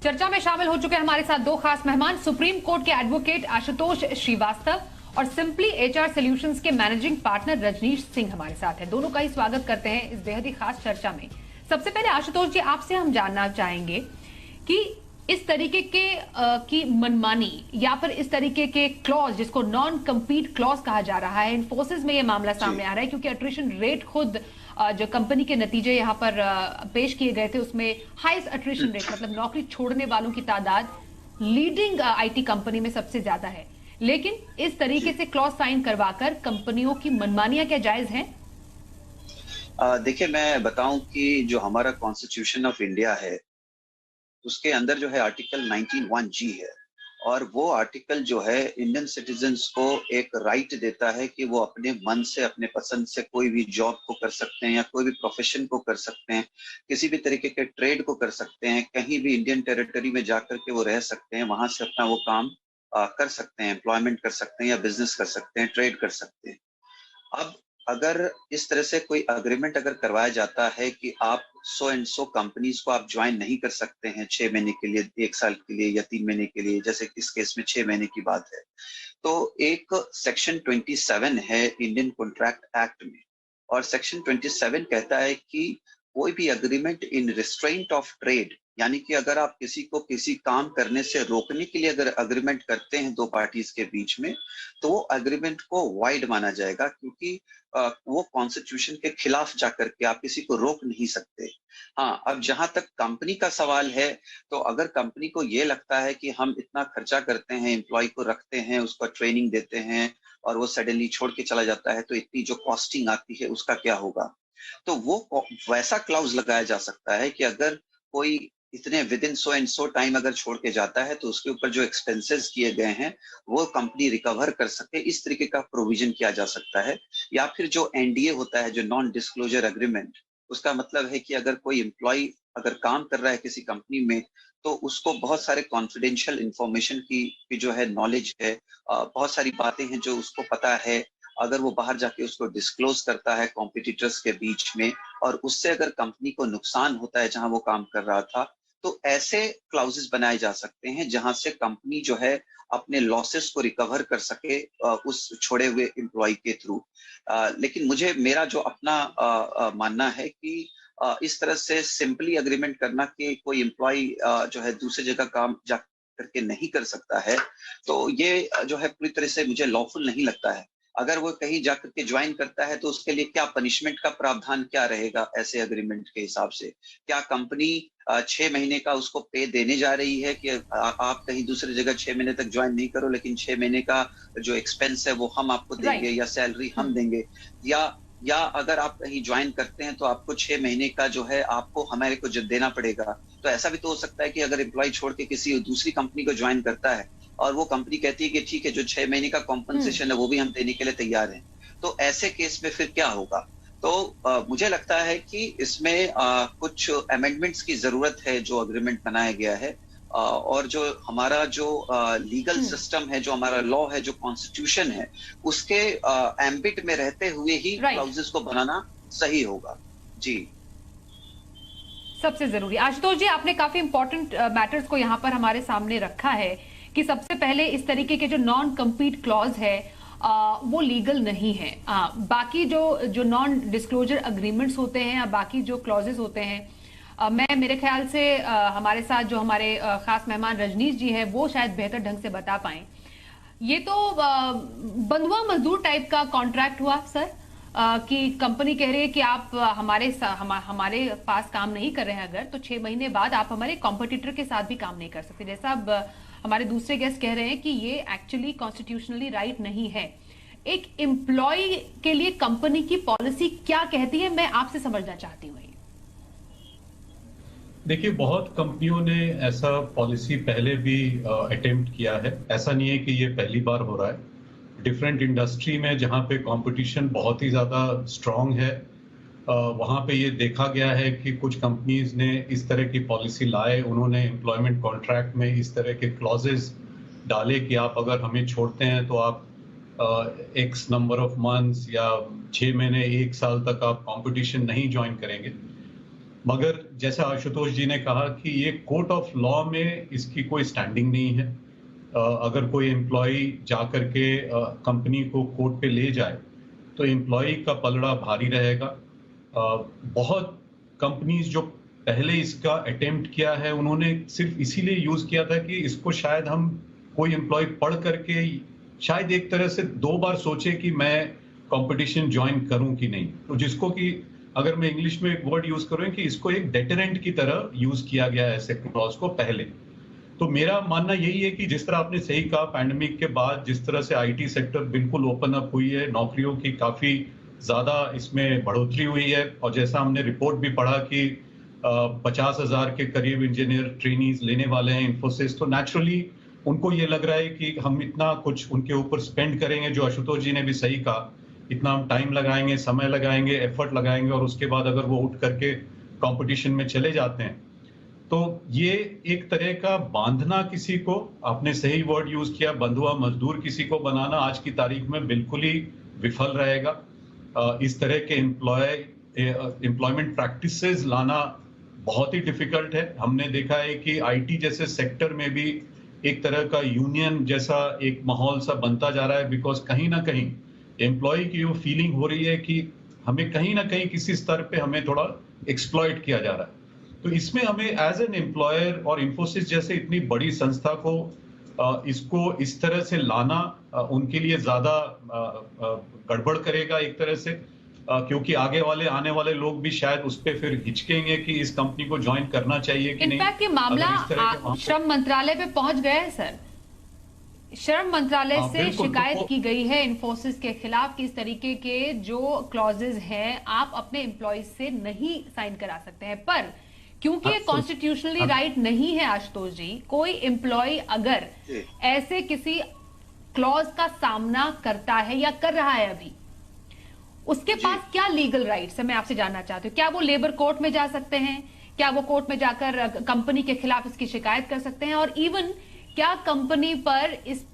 चर्चा में शामिल हो चुके हैं हमारे साथ दो खास मेहमान, सुप्रीम कोर्ट के एडवोकेट आशुतोष श्रीवास्तव और सिंपली एचआर सॉल्यूशंस के मैनेजिंग पार्टनर रजनीश सिंह हमारे साथ हैं। दोनों का ही स्वागत करते हैं इस बेहद ही खास चर्चा में। सबसे पहले आशुतोष जी, आपसे हम जानना चाहेंगे कि इस तरीके के की मनमानी या फिर इस तरीके के क्लॉज जिसको नॉन कम्पीट क्लॉज कहा जा रहा है, इन्फोसिस में ये मामला सामने आ रहा है क्योंकि अट्रिशन रेट खुद जो कंपनी के नतीजे यहाँ पर पेश किए गए थे उसमें हाईएस्ट अट्रिशन रेट, मतलब नौकरी छोड़ने वालों की तादाद लीडिंग आईटी कंपनी में सबसे ज्यादा है। लेकिन इस तरीके से क्लॉज साइन करवाकर कंपनियों की मनमानियां क्या जायज हैं? देखिए, मैं बताऊं कि जो हमारा कॉन्स्टिट्यूशन ऑफ इंडिया है उसके अंदर जो है आर्टिकल 19(1)(g) है, और वो आर्टिकल जो है इंडियन सिटीजन्स को एक राइट देता है कि वो अपने मन से, अपने पसंद से कोई भी जॉब को कर सकते हैं या कोई भी प्रोफेशन को कर सकते हैं, किसी भी तरीके के ट्रेड को कर सकते हैं, कहीं भी इंडियन टेरिटरी में जाकर के वो रह सकते हैं, वहां से अपना वो काम कर सकते हैं, एम्प्लॉयमेंट कर सकते हैं या बिजनेस कर सकते हैं, ट्रेड कर सकते हैं। अब अगर इस तरह से कोई अग्रीमेंट अगर करवाया जाता है कि आप सो एंड सो कंपनीज को आप ज्वाइन नहीं कर सकते हैं 6 महीने के लिए, 1 साल के लिए या 3 महीने के लिए, जैसे इस केस में 6 महीने की बात है, तो एक सेक्शन 27 है इंडियन कॉन्ट्रैक्ट एक्ट में, और सेक्शन 27 कहता है कि कोई भी agreement in restraint of trade, यानी कि अगर आप किसी को किसी काम करने से रोकने के लिए अगर अग्रीमेंट करते हैं दो पार्टीज के बीच में, तो वो अग्रीमेंट को वाइड माना जाएगा, क्योंकि वो कॉन्स्टिट्यूशन के खिलाफ जाकर के आप किसी को रोक नहीं सकते। हाँ, अब जहां तक कंपनी का सवाल है, तो अगर कंपनी को ये लगता है कि हम इतना खर्चा करते हैं, एम्प्लॉय को रखते हैं, उसको ट्रेनिंग देते हैं और वो सडनली छोड़ के चला जाता है, तो इतनी जो कॉस्टिंग आती है उसका क्या होगा, तो वो वैसा क्लाउज लगाया जा सकता है कि अगर कोई इतने with in so and so time अगर छोड़ के जाता है तो उसके ऊपर जो एक्सपेंसेस किए गए हैं वो कंपनी रिकवर कर सके, इस तरीके का प्रोविजन किया जा सकता है। या फिर जो एनडीए होता है, जो नॉन डिस्क्लोजर एग्रीमेंट, उसका मतलब है कि अगर कोई एम्प्लॉय अगर काम कर रहा है किसी कंपनी में, तो उसको बहुत सारे कॉन्फिडेंशियल इंफॉर्मेशन की जो है नॉलेज है, बहुत सारी बातें हैं जो उसको पता है, अगर वो बाहर जाके उसको डिस्क्लोज करता है कॉम्पिटिटर्स के बीच में, और उससे अगर कंपनी को नुकसान होता है जहां वो काम कर रहा था, तो ऐसे क्लाउजेस बनाए जा सकते हैं जहां से कंपनी जो है अपने लॉसेस को रिकवर कर सके उस छोड़े हुए एम्प्लॉय के थ्रू। लेकिन मेरा जो अपना मानना है कि इस तरह से सिंपली अग्रीमेंट करना कि कोई एम्प्लॉय जो है दूसरी जगह काम जा करके नहीं कर सकता है, तो ये जो है पूरी तरह से मुझे लॉफुल नहीं लगता है। अगर वो कहीं जाकर के ज्वाइन करता है तो उसके लिए क्या पनिशमेंट का प्रावधान क्या रहेगा ऐसे अग्रीमेंट के हिसाब से? क्या कंपनी 6 महीने का उसको पे देने जा रही है कि आप कहीं दूसरी जगह 6 महीने तक ज्वाइन नहीं करो, लेकिन 6 महीने का जो एक्सपेंस है वो हम आपको देंगे या सैलरी हम देंगे, या अगर आप कहीं ज्वाइन करते हैं तो आपको 6 महीने का जो है आपको हमारे को जब देना पड़ेगा। तो ऐसा भी तो हो सकता है कि अगर एम्प्लॉय छोड़ के किसी दूसरी कंपनी को ज्वाइन करता है और वो कंपनी कहती है कि ठीक है, जो 6 महीने का कॉम्पनसेशन है वो भी हम देने के लिए तैयार हैं, तो ऐसे केस में फिर क्या होगा? तो मुझे लगता है कि इसमें कुछ अमेंडमेंट्स की जरूरत है जो अग्रीमेंट बनाया गया है, और जो हमारा जो लीगल सिस्टम है, जो हमारा लॉ है, जो कॉन्स्टिट्यूशन है, उसके एम्बिट में रहते हुए ही क्लाउजेस को बनाना सही होगा। जी, सबसे जरूरी आशुतोष जी, आपने काफी इंपॉर्टेंट मैटर्स को यहाँ पर हमारे सामने रखा है कि सबसे पहले इस तरीके के जो नॉन कम्पीट क्लॉज है वो लीगल नहीं है। बाकी जो नॉन डिस्क्लोजर अग्रीमेंट्स होते हैं या बाकी जो क्लॉजेस होते हैं, मेरे ख्याल से हमारे साथ जो हमारे खास मेहमान रजनीश जी हैं वो शायद बेहतर ढंग से बता पाएं। ये तो बंधुआ मजदूर टाइप का कॉन्ट्रैक्ट हुआ सर, कि कंपनी कह रही है कि आप हमारे पास काम नहीं कर रहे हैं अगर, तो 6 महीने बाद आप हमारे कॉम्पिटिटर के साथ भी काम नहीं कर सकते। जैसा अब हमारे दूसरे गेस्ट कह रहे हैं कि ये एक्चुअली कॉन्स्टिट्यूशनली राइट नहीं है। एक एम्प्लॉय के लिए कंपनी की पॉलिसी क्या कहती है, मैं आपसे समझना चाहती हूँ। देखिए, बहुत कंपनियों ने ऐसा पॉलिसी पहले भी अटेम्प्ट किया है, ऐसा नहीं है कि ये पहली बार हो रहा है। डिफरेंट इंडस्ट्री में जहाँ पे कंपटीशन बहुत ही ज़्यादा स्ट्रॉन्ग है, वहाँ पे ये देखा गया है कि कुछ कंपनीज ने इस तरह की पॉलिसी लाए, उन्होंने एम्प्लॉयमेंट कॉन्ट्रैक्ट में इस तरह के क्लॉजेस डाले कि आप अगर हमें छोड़ते हैं तो आप एक्स नंबर ऑफ मंथ्स या 6 महीने 1 साल तक आप कंपटीशन नहीं ज्वाइन करेंगे। मगर जैसा आशुतोष जी ने कहा कि ये कोर्ट ऑफ लॉ में इसकी कोई स्टैंडिंग नहीं है। अगर कोई एम्प्लॉय जा करके कंपनी को कोर्ट पे ले जाए तो एम्प्लॉय का पलड़ा भारी रहेगा। बहुत कंपनीज जो पहले इसका अटेम्प्ट किया है उन्होंने सिर्फ इसीलिए यूज किया था कि इसको शायद हम कोई एम्प्लॉय पढ़ करके शायद एक तरह से 2 बार सोचे कि मैं कंपटीशन ज्वाइन करूं कि नहीं। तो जिसको कि अगर मैं इंग्लिश में एक वर्ड यूज करूं कि इसको एक डेटरेंट की तरह यूज किया गया है ऐसे क्लॉज को पहले। तो मेरा मानना यही है कि जिस तरह आपने सही कहा, पैंडेमिक के बाद जिस तरह से आईटी सेक्टर बिल्कुल ओपन अप हुई है, नौकरियों की काफी ज्यादा इसमें बढ़ोतरी हुई है और जैसा हमने रिपोर्ट भी पढ़ा कि 50,000 के करीब इंजीनियर ट्रेनीज लेने वाले हैं इन्फोसिस। तो नेचुरली उनको ये लग रहा है कि हम इतना कुछ उनके ऊपर स्पेंड करेंगे, जो आशुतोष जी ने भी सही कहा, इतना हम टाइम लगाएंगे, समय लगाएंगे, एफर्ट लगाएंगे और उसके बाद अगर वो उठ करके कंपटीशन में चले जाते हैं तो ये एक तरह का बांधना किसी को, आपने सही वर्ड यूज किया, बंधुआ मजदूर किसी को बनाना आज की तारीख में बिल्कुल ही विफल रहेगा। इस तरह के एम्प्लॉयमेंट प्रैक्टिसेस लाना बहुत ही डिफिकल्ट है। हमने देखा है कि आईटी जैसे सेक्टर में भी एक तरह का यूनियन जैसा एक माहौल सा बनता जा रहा है, बिकॉज कहीं ना कहीं एम्प्लॉय की वो फीलिंग हो रही है कि हमें कहीं ना कहीं किसी स्तर पे हमें थोड़ा एक्सप्लॉइट किया जा रहा है। तो इसमें हमें एज एन एम्प्लॉयर और इन्फोसिस जैसे इतनी बड़ी संस्था को इसको इस तरह से लाना उनके लिए ज्यादा गड़बड़ करेगा एक तरह से, क्योंकि आने वाले लोग भी शायद उस पर फिर हिचकेंगे कि इस कंपनी को ज्वाइन करना चाहिए कि नहीं। इनफैक्ट ये मामला श्रम मंत्रालय पे पहुंच गया है सर। श्रम मंत्रालय से शिकायत की गई है इन्फोसिस के खिलाफ कि इस तरीके के जो क्लॉजेज हैं आप अपने एम्प्लॉयज से नहीं साइन करा सकते हैं। पर क्योंकि ये कॉन्स्टिट्यूशनली राइट नहीं है आशुतोष जी, कोई एम्प्लॉय अगर ऐसे किसी क्लॉज का सामना करता है या कर रहा है अभी, उसके पास क्या लीगल राइट्स है, मैं आपसे जानना चाहती हूँ। क्या वो लेबर कोर्ट में जा सकते हैं? क्या वो कोर्ट में जाकर कंपनी के खिलाफ इसकी शिकायत कर सकते हैं? और इवन क्या कंपनी पर इस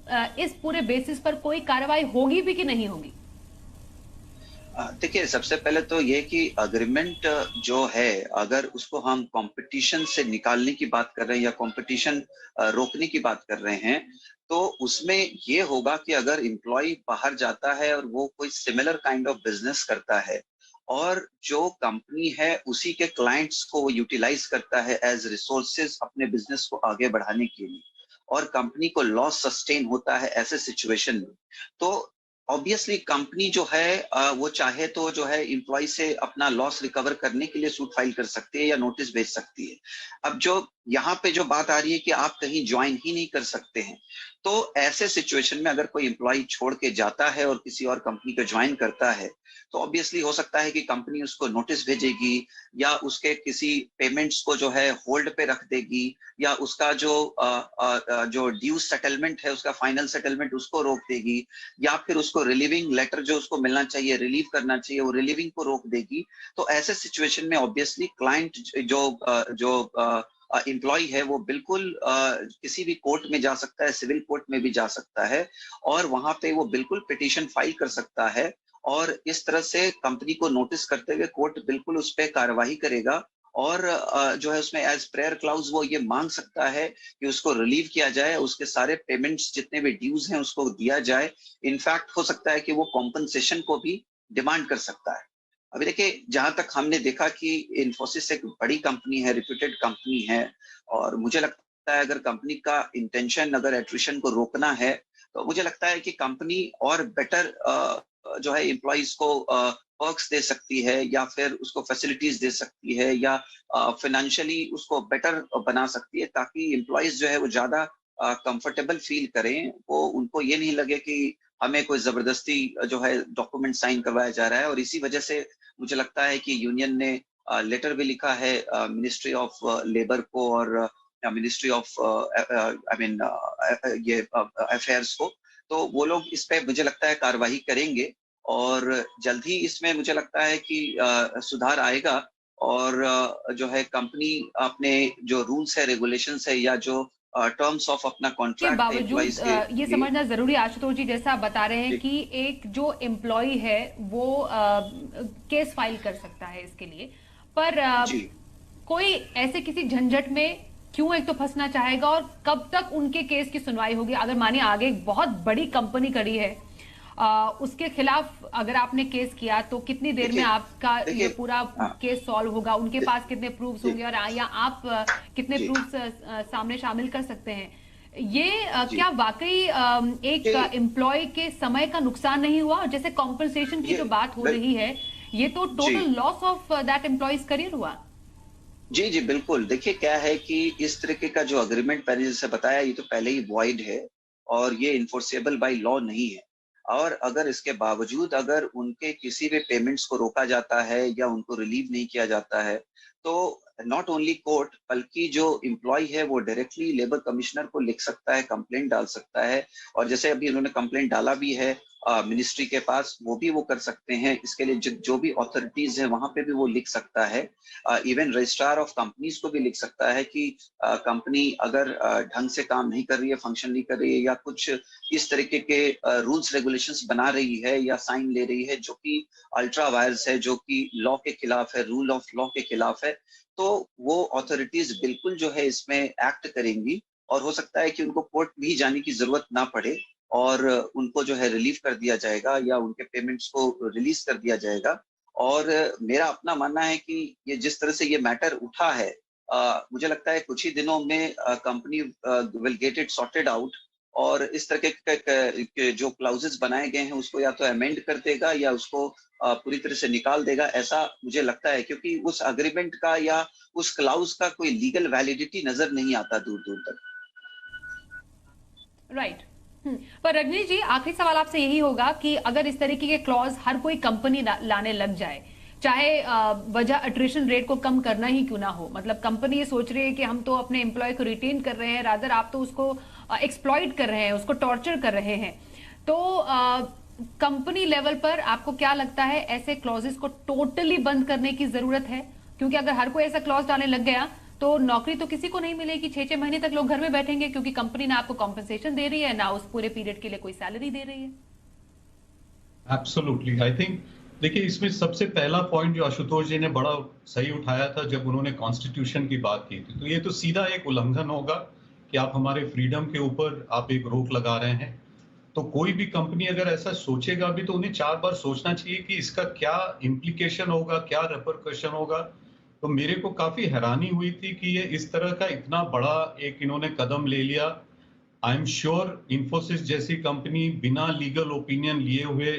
पूरे बेसिस पर कोई कार्रवाई होगी भी कि नहीं होगी? देखिए, सबसे पहले तो ये कि अग्रीमेंट जो है, अगर उसको हम कंपटीशन से निकालने की बात कर रहे हैं या कंपटीशन रोकने की बात कर रहे हैं, तो उसमें ये होगा कि अगर एम्प्लॉय बाहर जाता है और वो कोई सिमिलर काइंड ऑफ बिजनेस करता है और जो कंपनी है उसी के क्लाइंट्स को यूटिलाइज करता है एज रिसोर्सेज अपने बिजनेस को आगे बढ़ाने के लिए, और कंपनी को लॉस सस्टेन होता है ऐसे सिचुएशन में, तो ऑब्वियसली कंपनी जो है वो चाहे तो जो है एम्प्लॉय से अपना लॉस रिकवर करने के लिए सूट फाइल कर सकती है या नोटिस भेज सकती है। अब जो यहाँ पे जो बात आ रही है कि आप कहीं ज्वाइन ही नहीं कर सकते हैं, तो ऐसे सिचुएशन में अगर कोई एम्प्लॉय छोड़ के जाता है और किसी और कंपनी को ज्वाइन करता है, तो ऑब्वियसली हो सकता है कि कंपनी उसको नोटिस भेजेगी या उसके किसी पेमेंट्स को जो है होल्ड पे रख देगी, या उसका जो ड्यू सेटलमेंट है, उसका फाइनल सेटलमेंट उसको रोक देगी, या फिर उसको रिलीविंग लेटर जो उसको मिलना चाहिए, रिलीव करना चाहिए, वो रिलीविंग को रोक देगी। तो ऐसे सिचुएशन में ऑब्वियसली क्लाइंट जो एम्प्लॉय है वो बिल्कुल किसी भी कोर्ट में जा सकता है, सिविल कोर्ट में भी जा सकता है, और वहां पे वो बिल्कुल पिटीशन फाइल कर सकता है, और इस तरह से कंपनी को नोटिस करते हुए कोर्ट बिल्कुल उस पर कार्यवाही करेगा, और जो है उसमें एज प्रेयर क्लाउज वो ये मांग सकता है कि उसको रिलीव किया जाए, उसके सारे पेमेंट्स जितने भी ड्यूज हैं उसको दिया जाए। इनफैक्ट हो सकता है कि वो कॉम्पनसेशन को भी डिमांड कर सकता है। अभी देखिए, जहां तक हमने देखा कि इन्फोसिस एक बड़ी कंपनी है, रिप्यूटेड कंपनी है, और मुझे लगता है अगर कंपनी का इंटेंशन अगर एट्रिशन को रोकना है, तो मुझे लगता है कि कंपनी और बेटर जो है एम्प्लॉइज को पर्क्स दे सकती है, या फिर उसको फैसिलिटीज दे सकती है, या फाइनेंशियली उसको बेटर बना सकती है, ताकि एम्प्लॉइज जो है वो ज्यादा कंफर्टेबल फील करें। वो उनको ये नहीं लगे कि हमें कोई जबरदस्ती जो है डॉक्यूमेंट साइन करवाया जा रहा है। और इसी वजह से मुझे लगता है कि यूनियन ने लेटर भी लिखा है मिनिस्ट्री ऑफ लेबर को और मिनिस्ट्री ऑफ ये अफेयर्स को, तो वो लोग इस पे मुझे लगता है कार्रवाई करेंगे, और जल्द ही इसमें मुझे लगता है कि सुधार आएगा, और जो है कंपनी अपने जो रूल्स है, रेगुलेशंस है, या जो टर्म्स ऑफ अपना कॉन्ट्रैक्ट के बावजूद ये समझना जरूरी है आशुतोष जी, जैसा आप बता रहे हैं कि एक जो एम्प्लॉय है वो केस फाइल कर सकता है इसके लिए, पर कोई ऐसे किसी झंझट में क्यों एक तो फंसना चाहेगा और कब तक उनके केस की सुनवाई होगी? अगर मानिए आगे एक बहुत बड़ी कंपनी खड़ी है, उसके खिलाफ अगर आपने केस किया तो कितनी देर में आपका ये पूरा हाँ, केस सॉल्व होगा? उनके पास कितने प्रूफ्स होंगे और या आप कितने जी प्रूफ्स सामने शामिल कर सकते हैं? ये जी क्या वाकई एक जी एम्प्लॉय के समय का नुकसान नहीं हुआ? जैसे कॉम्पनसेशन की ये जो बात हो रही है, ये तो जी total loss of that employees career हुआ। जी जी बिल्कुल। देखिए क्या है कि इस तरीके का जो अग्रीमेंट मैंने जैसे बताया, ये तो पहले ही वॉइड है और ये इन्फोर्सेबल बाय लॉ नहीं है। और अगर इसके बावजूद अगर उनके किसी भी पेमेंट्स को रोका जाता है या उनको रिलीव नहीं किया जाता है, तो नॉट ओनली कोर्ट बल्कि जो एम्प्लॉय है वो डायरेक्टली लेबर कमिश्नर को लिख सकता है, कंप्लेंट डाल सकता है। और जैसे अभी उन्होंने कंप्लेंट डाला भी है मिनिस्ट्री के पास, वो भी वो कर सकते हैं। इसके लिए जो भी अथॉरिटीज है वहां पे भी वो लिख सकता है। इवन रजिस्ट्रार ऑफ कंपनीज को भी लिख सकता है कि कंपनी अगर ढंग से काम नहीं कर रही है, फंक्शन नहीं कर रही है या कुछ इस तरीके के रूल्स रेगुलेशंस बना रही है या साइन ले रही है जो कि अल्ट्रा वायरस है, जो कि लॉ के खिलाफ है, रूल ऑफ लॉ के खिलाफ है, तो वो अथॉरिटीज बिल्कुल जो है इसमें एक्ट करेंगी। और हो सकता है कि उनको कोर्ट भी जाने की जरूरत ना पड़े और उनको जो है रिलीव कर दिया जाएगा या उनके पेमेंट्स को रिलीज कर दिया जाएगा। और मेरा अपना मानना है कि ये जिस तरह से ये मैटर उठा है, मुझे लगता है कुछ ही दिनों में company will get it sorted out और इस तरह के जो क्लाउजेस बनाए गए हैं उसको या तो अमेंड कर देगा या उसको पूरी तरह से निकाल देगा, ऐसा मुझे लगता है। क्योंकि उस अग्रीमेंट का या उस क्लाउज का कोई लीगल वैलिडिटी नजर नहीं आता दूर दूर तक। राइट। पर रजनी जी, आखिरी सवाल आपसे यही होगा कि अगर इस तरीके के क्लॉज हर कोई कंपनी लाने लग जाए, चाहे वजह अट्रिशन रेट को कम करना ही क्यों ना हो, मतलब कंपनी ये सोच रही है कि हम तो अपने एम्प्लॉय को रिटेन कर रहे हैं, रादर आप तो उसको एक्सप्लॉइट कर रहे हैं, उसको टॉर्चर कर रहे हैं, तो कंपनी लेवल पर आपको क्या लगता है ऐसे क्लॉजेस को टोटली बंद करने की जरूरत है? क्योंकि अगर हर कोई ऐसा क्लॉज डालने लग गया तो नौकरी तो किसी को नहीं मिलेगी, 6-6 महीने तक लोग घर में बैठेंगे क्योंकि कंपनी ना आपको कॉम्पनसेशन दे रही है ना उस पूरे पीरियड के लिए कोई सैलरी दे रही है। एब्सोल्युटली, आई थिंक देखिए इसमें सबसे पहला पॉइंट जो आशुतोष जी ने बड़ा सही उठाया था जब उन्होंने कॉन्स्टिट्यूशन की बात की थी, तो ये तो सीधा एक उल्लंघन होगा कि आप हमारे फ्रीडम के ऊपर आप एक रोक लगा रहे हैं। तो कोई भी कंपनी अगर ऐसा सोचेगा भी तो उन्हें 4 बार सोचना चाहिए कि इसका क्या इम्प्लीकेशन होगा, क्या रेपरकशन होगा। तो मेरे को काफी हैरानी हुई थी कि ये इस तरह का इतना बड़ा एक इन्होंने कदम ले लिया। आई एम श्योर इन्फोसिस जैसी कंपनी बिना लीगल ओपिनियन लिए हुए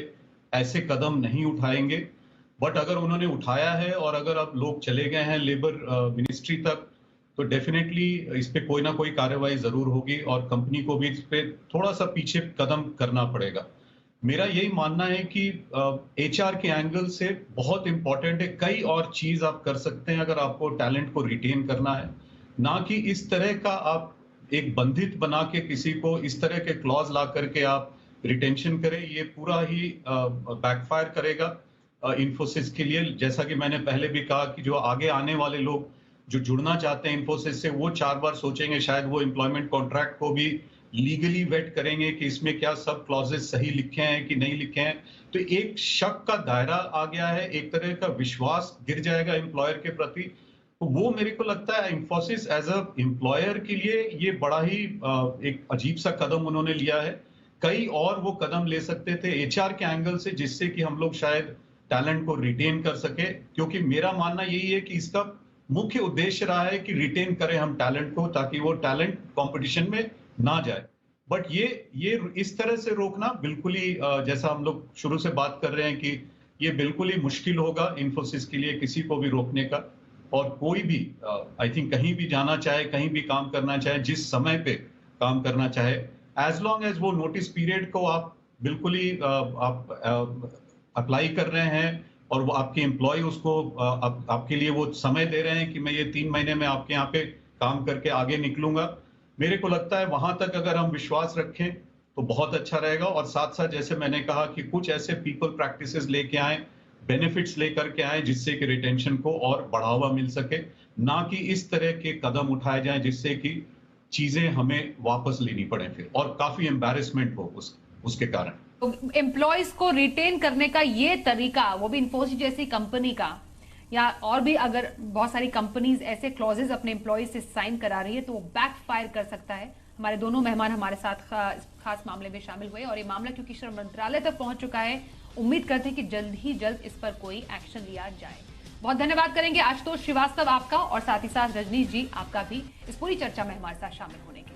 ऐसे कदम नहीं उठाएंगे, बट अगर उन्होंने उठाया है और अगर अब लोग चले गए हैं लेबर मिनिस्ट्री तक, तो डेफिनेटली इस पे कोई ना कोई कार्रवाई जरूर होगी और कंपनी को भी इस पे थोड़ा सा पीछे कदम करना पड़ेगा। मेरा यही मानना है कि एचआर के एंगल से बहुत इंपॉर्टेंट है, कई और चीज आप कर सकते हैं अगर आपको टैलेंट को रिटेन करना है, ना कि इस तरह का आप एक बंधित बना के किसी को इस तरह के क्लॉज ला करके आप रिटेंशन करें। ये पूरा ही बैकफायर करेगा इन्फोसिस के लिए। जैसा कि मैंने पहले भी कहा कि जो आगे आने वाले लोग जो जुड़ना चाहते हैं इन्फोसिस से, वो 4 बार सोचेंगे, शायद वो एम्प्लॉयमेंट कॉन्ट्रैक्ट को भी लीगली वेट करेंगे कि इसमें क्या सब क्लॉजेस सही लिखे हैं कि नहीं लिखे हैं। तो एक शक का दायरा आ गया है, एक तरह का विश्वास गिर जाएगा एम्प्लॉयर के प्रति। तो वो मेरे को लगता है इन्फोसिस एज अ एम्प्लॉयर के लिए ये बड़ा ही एक अजीब सा कदम उन्होंने लिया है। कई और वो कदम ले सकते थे एचआर के एंगल से, जिससे कि हम लोग शायद टैलेंट को रिटेन कर सके। क्योंकि मेरा मानना यही है कि इसका मुख्य उद्देश्य रहा है कि रिटेन करें हम टैलेंट को, ताकि वो टैलेंट कंपटीशन में ना जाए। बट ये इस तरह से रोकना बिल्कुल ही जैसा हम लोग शुरू से बात कर रहे हैं कि ये बिल्कुल ही मुश्किल होगा इन्फोसिस के लिए किसी को भी रोकने का। और कोई भी आई थिंक कहीं भी जाना चाहे, कहीं भी काम करना चाहे, जिस समय पे काम करना चाहे, एज लॉन्ग एज वो नोटिस पीरियड को आप बिल्कुल ही आप अप्लाई कर रहे हैं और वो आपके एम्प्लॉय उसको आपके लिए वो समय दे रहे हैं कि मैं ये 3 महीने में आपके यहाँ पे काम करके आगे निकलूंगा। मेरे को लगता है वहां तक अगर हम विश्वास रखें तो बहुत अच्छा रहेगा। और साथ साथ जैसे मैंने कहा कि कुछ ऐसे पीपल प्रैक्टिसेस लेके आए, बेनिफिट्स लेकर के आए, जिससे कि रिटेंशन को और बढ़ावा मिल सके, ना कि इस तरह के कदम उठाए जाएं जिससे कि चीजें हमें वापस लेनी पड़े फिर और काफी एम्बैरेसमेंट हो उसके कारण। एम्प्लॉयज को रिटेन करने का ये तरीका, वो भी इन्फोसिस जैसी कंपनी का, या और भी अगर बहुत सारी कंपनीज ऐसे क्लॉजेज अपने एम्प्लॉय से साइन करा रही है तो वो बैकफायर कर सकता है। हमारे दोनों मेहमान हमारे साथ खास मामले में शामिल हुए और ये मामला क्योंकि श्रम मंत्रालय तक पहुंच चुका है, उम्मीद करते हैं कि जल्द ही जल्द इस पर कोई एक्शन लिया जाए। बहुत धन्यवाद करेंगे आशुतोष श्रीवास्तव आपका और साथ ही साथ रजनीश जी आपका भी इस पूरी चर्चा में हमारे साथ शामिल होने के लिए।